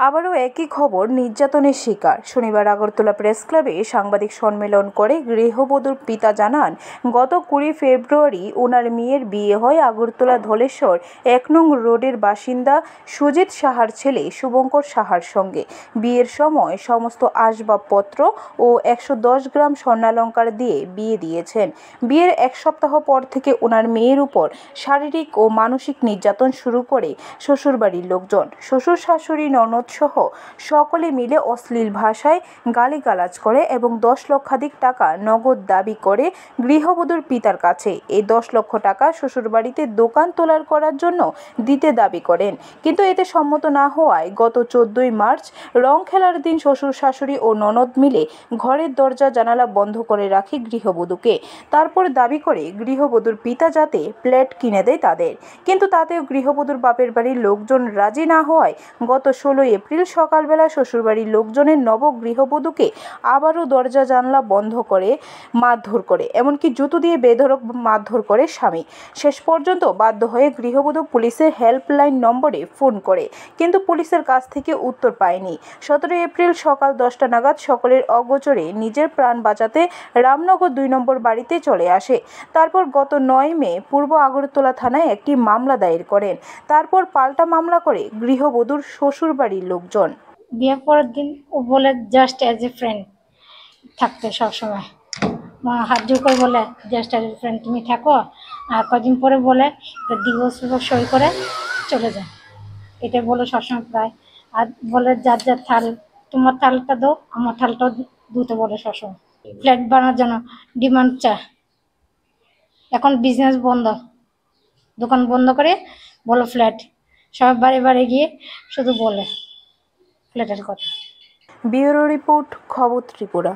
আবারও একই খবর, নির্যাতনের শিকার। শনিবার আগরতলা প্রেস ক্লাবে সাংবাদিক সম্মেলন করে গৃহবধূর পিতা জানান, গত 20 ফেব্রুয়ারি ওনার মেয়ের বিয়ে হয় আগরতলা ধলেশ্বর 1 নং রোডের বাসিন্দা সুজিত সাহার ছেলে শুভঙ্কর সাহার সঙ্গে। বিয়ের সময় সমস্ত আসবাবপত্র ও 110 গ্রাম স্বর্ণালঙ্কার দিয়ে বিয়ে দিয়েছেন। বিয়ের 1 সপ্তাহ পর থেকে ওনার মেয়ের উপর শারীরিক ও মানসিক নির্যাতন শুরু করে শ্বশুরবাড়ির লোকজন। শ্বশুর শাশুড়ি ননদ সহ সকলে মিলে অশ্লীল ভাষায় গালিগালাজ করে এবং 10 লক্ষাধিক টাকা নগদ দাবি করে গৃহবধূর পিতার কাছে। এই 10 লক্ষ টাকা শ্বশুরবাড়িতে দোকান তোলার করার জন্য দিতে দাবি করেন, কিন্তু এতে সম্মত না হওয়ায় গত 14ই মার্চ রং খেলার দিন শ্বশুর শাশুড়ি ও ননদ মিলে ঘরের দরজা জানালা বন্ধ করে রাখে গৃহবধূকে। তারপর দাবি করে গৃহবধূর পিতা যাতে প্লেট কিনে দেয় তাদের, কিন্তু তাতেও গৃহবধূর বাপের বাড়ির লোকজন রাজি না হওয়ায় গত 16 এপ্রিল সকালবেলা শ্বশুরবাড়ির লোকজনের নব গৃহবধূকে আবারও দরজা জানলা বন্ধ করে মারধর করে, এমনকি জুতো দিয়ে বেধড়ক মারধর করে স্বামী। শেষ পর্যন্ত বাধ্য হয়ে গৃহবধূ পুলিশের হেল্পলাইন নম্বরে ফোন করে, কিন্তু পুলিশের কাছ থেকে উত্তর পায়নি। 17 এপ্রিল সকাল 10টা নাগাদ সকলের অগোচরে নিজের প্রাণ বাঁচাতে রামনগর 2 নম্বর বাড়িতে চলে আসে। তারপর গত 9 মে পূর্ব আগরতলা থানায় একটি মামলা দায়ের করেন। তারপর পাল্টা মামলা করে গৃহবধূর শ্বশুরবাড়ির লোকজন। বিয়ের পরের দিন ও বলে জাস্ট অ্যাজ এ ফ্রেন্ড থাকতে সবসময় হাত জোর করে বলে জাস্ট অ্যাজ এ ফ্রেন্ড তুমি থাকো, আর কদিন পরে বলে ডিভোর্স সই করে চলে যায়। এটা বলে সবসময় প্রায়, আর বলে যার যার থাল, তোমার থালটা দাও আমার থালটাও দুটো বলে সবসময়। ফ্ল্যাট বানানোর জন্য ডিমান্ড চায়। এখন বিজনেস বন্ধ, দোকান বন্ধ করে বলো ফ্ল্যাট, সবাই বাড়ি বাড়ি গিয়ে শুধু বলে ফ্ল্যাটের কথা। ব্যুরো রিপোর্ট, খবর ত্রিপুরা।